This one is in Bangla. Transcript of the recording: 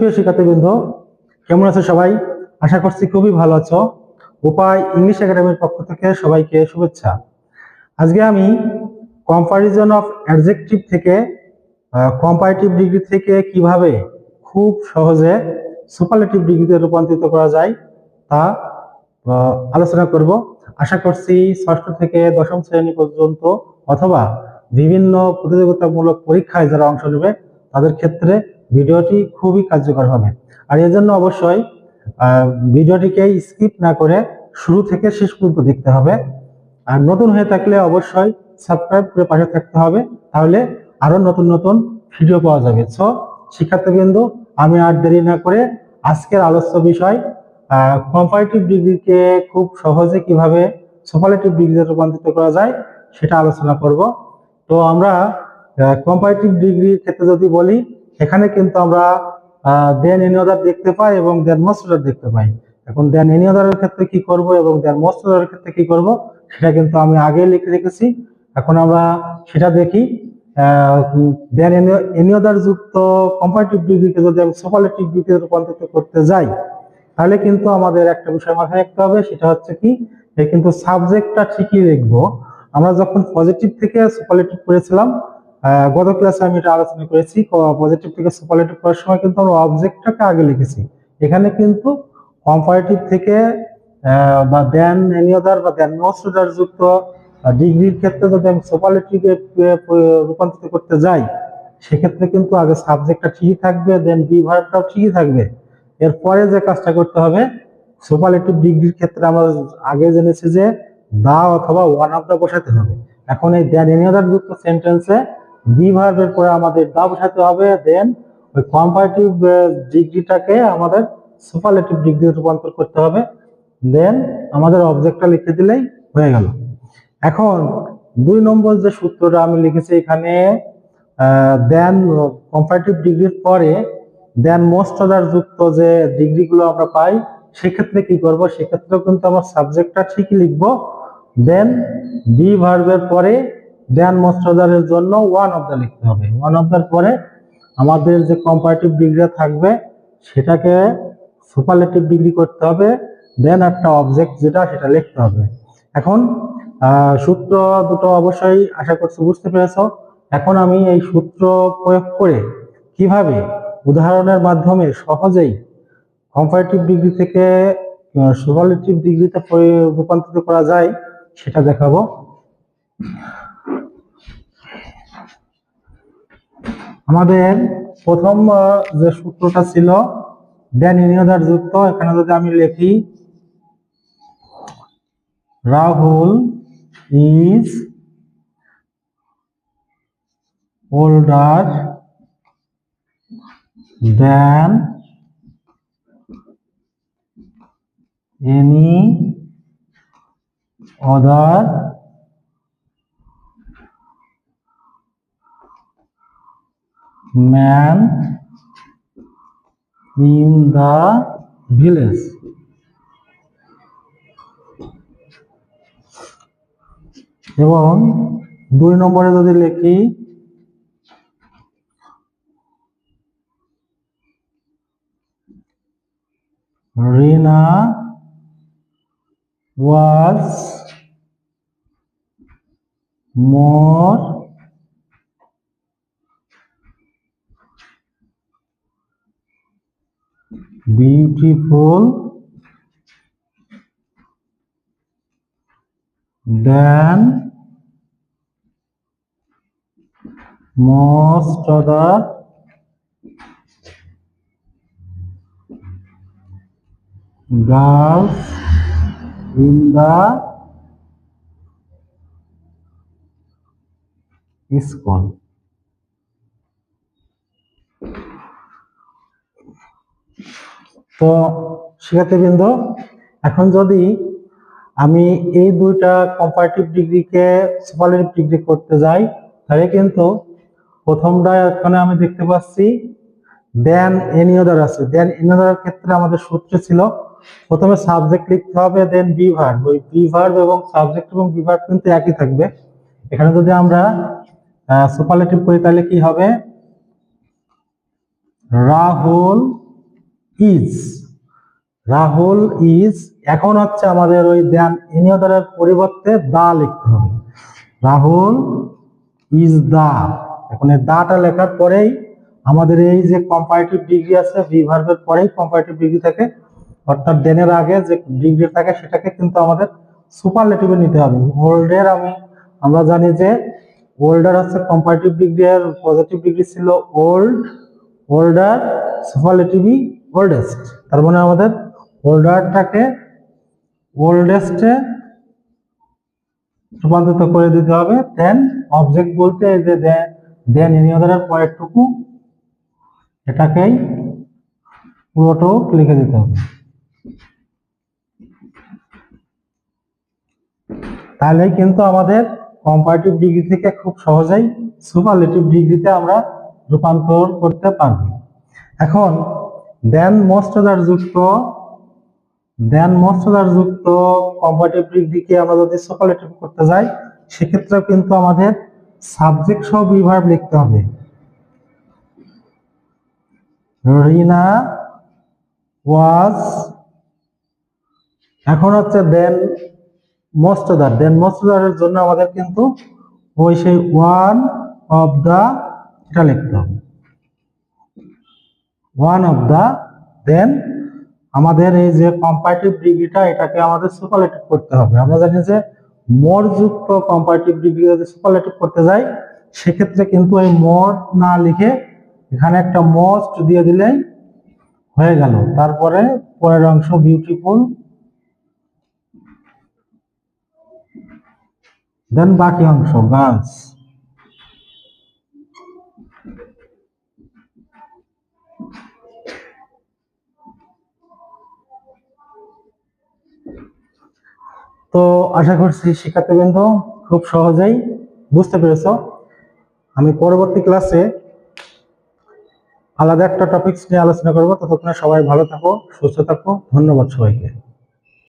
প্রিয় শিক্ষার্থীবৃন্দ, কেমন আছো সবাই? আশা করছি খুবই ভালো আছো। উপায় ইংলিশ একাডেমির পক্ষ থেকে সবাইকে শুভেচ্ছা। আজকে আমি কম্পারিজন অফ অ্যাডজেক্টিভ থেকে কম্পারেটিভ ডিগ্রি থেকে কিভাবে খুব সহজে সুপারলেটিভ ডিগ্রিতে রূপান্তরিত করা যায় তা আলোচনা করব। আশা করছি ষষ্ঠ থেকে দশম শ্রেণী পর্যন্ত অথবা বিভিন্ন প্রতিযোগিতামূলক পরীক্ষায় যারা অংশ নেবে তাদের ক্ষেত্রে ভিডিওটি খুবই কার্যকর হবে। আর এর জন্য অবশ্যই ভিডিওটিকে স্কিপ না করে শুরু থেকে শেষ পর্যন্ত দেখতে হবে। আর নতুন হয়ে থাকলে অবশ্যই সাবস্ক্রাইব করে পাশে থাকতে হবে, তাহলে আরো নতুন নতুন ভিডিও পাওয়া যাবে। সো শিক্ষার্থীবৃন্দ, আমি আর দেরি না করে আজকের আলোচ্য বিষয় কম্পারেটিভ ডিগ্রিকে খুব সহজে কিভাবে সুপারলেটিভ ডিগ্রিতে রূপান্তরিত করা যায় সেটা আলোচনা করব। তো আমরা কম্পারেটিভ ডিগ্রির ক্ষেত্রে যদি বলি, এখানে কিন্তু আমরা দেন এনি অর্ডার দেখতে পাই এবং দেন মোস্ট অর্ডার দেখতে পাই। এখন দেন এনি অর্ডারের ক্ষেত্রে কি করব এবং দেন মোস্ট অর্ডারের ক্ষেত্রে কি করব সেটা কিন্তু আমি আগে লিখে রেখেছি। এখন আমরা সেটা দেখি। দেন এনি অর্ডার যুক্ত কম্পারেটিভ ডিগ্রিকে যদি আমি সুপারলেটিভ ডিগ্রিতে রূপান্তরিত করতে যাই, তাহলে কিন্তু আমাদের একটা বিষয় মাথায় রাখতে হবে, সেটা হচ্ছে কি, কিন্তু সাবজেক্টটা ঠিকই লিখবো। আমরা যখন পজিটিভ থেকে সুপারলেটিভ করেছিলাম, গত ক্লাসে আমি এটা আলোচনা করেছি, পজিটিভ থেকে সুপারলেটিভ করার সময় কিন্তু আমরা অবজেক্টটাকে আগে লিখেছি। এখানে কিন্তু কম্পারেটিভ থেকে বা দেন এনি আদার বা দেন মোস্ট অর্ডার যুক্ত ডিগ্রির ক্ষেত্রে যদি আমি সুপারলেটিভে রূপান্তরিত করতে যাই, সেক্ষেত্রে কিন্তু আগে সাবজেক্টটা ঠিকই থাকবে, দেন বি ভার্বটাও ঠিকই থাকবে। এরপরে যে কাজটা করতে হবে, সুপারলেটিভ ডিগ্রির ক্ষেত্রে আমরা আগে জেনেছি যে দা অথবা ওয়ান অফ দা বসাতে হবে। এখন এই দেন এনি আদার যুক্ত সেন্টেন্সে বি ভার্বের পরে আমাদের দা বসাতে হবে, দেন ওই কম্পারেটিভ ডিগ্রিটাকে আমাদের সুপারলেটিভ ডিগ্রি রূপান্তর করতে হবে, দেন আমাদের অবজেক্টটা লিখে দিলেই হয়ে গেল। এখন 2 নম্বর যে সূত্রটা আমি লিখেছি এখানে, দেন কম্পারেটিভ ডিগ্রির পরে দেন মোস্ট অর্ডার যুক্ত যে ডিগ্রিগুলো আমরা পাই, সেক্ষেত্রে কি করব, সেক্ষেত্রেও কিন্তু আমরা সাবজেক্টটা ঠিকই লিখবো, দেন বি ভার্বের পরে দেন মোস্ট অর্ডারের জন্য ওয়ান অফ দা লিখতে হবে। ওয়ান অফ দার পরে আমাদের যে কম্পারেটিভ ডিগ্রি থাকবে সেটাকে সুপারলেটিভ ডিগ্রি করতে হবে, দেন একটা অবজেক্ট যেটা সেটা লিখতে হবে। এখন সূত্র দুটো অবশ্যই আশা করছি বুঝতে পেরেছো। এখন আমি এই সূত্র প্রয়োগ করে কিভাবে উদাহরণের মাধ্যমে সহজেই কম্পারেটিভ ডিগ্রি থেকে সুপারলেটিভ ডিগ্রিতে রূপান্তরিত করা যায় সেটা দেখাবো। আমাদের প্রথম যে সূত্রটা ছিল দেন এনি আদার যুক্ত, এখানে যদি আমি লিখি Rahul is older than any other man in the village. এবং 2 নম্বরে যদি লিখি Rina was more beautiful than most other girls in the school. তো শিক্ষার্থীবৃন্দ, এখন যদি আমি এই দুইটা কম্পারেটিভ ডিগ্রিকে সুপারলেটিভ ডিগ্রি করতে যাই, তাহলে কিন্তু প্রথমটা এখানে আমি দেখতে পাচ্ছি দেন এনি আদার আছে। দেন এনি আদার ক্ষেত্রে আমাদের সূত্র ছিল প্রথমে সাবজেক্ট লিখতে হবে, দেন বি ভার্ব। ওই বি ভার্ব এবং সাবজেক্ট এবং বি ভার্ব কিন্তু একই থাকবে। এখানে যদি আমরা সুপারলেটিভ করি তাহলে কি হবে, রাহুল ইজ, রাহুল ইজ, এখন হচ্ছে আমাদের ওই দেন এনি অদারের পরিবর্তে দা লিখতে হবে। রাহুল ইজ দা, এখন এই দাটা লেখার পরেই আমাদের এই যে কম্পারেটিভ ডিগ্রি আছে, বি ভার্বের পরেই কম্পারেটিভ ডিগ্রি থাকে, অর্থাৎ দেনের আগে যে ডিগ্রি থাকে সেটাকে কিন্তু আমাদের সুপারলেটিভে নিতে হবে। ওল্ডের আমরা জানি যে ওল্ডার হচ্ছে কম্পারেটিভ ডিগ্রি, এর পজিটিভ ডিগ্রি ছিল ওল্ড, ওল্ডার, সুপারলেটিভি ওল্ডেস্ট। তার মানে আমাদের ওল্ডারটাকে ওল্ডেস্টে রূপান্তরিত করে দিতে হবে। দেন অবজেক্ট বলতে এই যে দেন এনি অদারের পরেরটুকু, এটাকেই পুরোটাও লিখে দিতে হবে। তাহলে কিন্তু আমাদের কম্পারেটিভ ডিগ্রি থেকে খুব সহজেই সুপারলেটিভ ডিগ্রিতে আমরা রূপান্তর করতে পারব। এখন দেন মোস্ট যুক্ত কম্পারেটিভ ডিগ্রিকে আমরা যদি সুপারলেটিভ করতে যাই, সেক্ষেত্রে কিন্তু আমাদের সাবজেক্ট সহ বি ভার্ব লিখতে হবে। রিনা ওয়াজ, এখন হচ্ছে দেন মোস্ট অদারের জন্য আমাদের কিন্তু ওই সেই ওয়ান অফ দা এটা লিখতে হবে, ওয়ান অফ দা। দেন আমাদের এই যে কম্পারেটিভ ডিগ্রিটা, এটাকে আমাদের সুপারলেটিভ করতে হবে। আমরা জানি যে মোর যুক্ত কম্পারেটিভ ডিগ্রি যদি সুপারলেটিভ করতে যাই, সেক্ষেত্রে কিন্তু এই মোর না লিখে এখানে একটা মোস্ট দিয়ে দিলেই হয়ে গেল। তারপরে পরের অংশ বিউটিফুল, দেন বাকি অংশ গার্লস। তো আশা করছি শিক্ষার্থীবৃন্দ খুব সহজেই বুঝতে পেরেছো। আমি পরবর্তী ক্লাসে আলাদা একটা টপিকস নিয়ে আলোচনা করবো। ততক্ষণে সবাই ভালো থাকো, সুস্থ থাকো। ধন্যবাদ সবাইকে।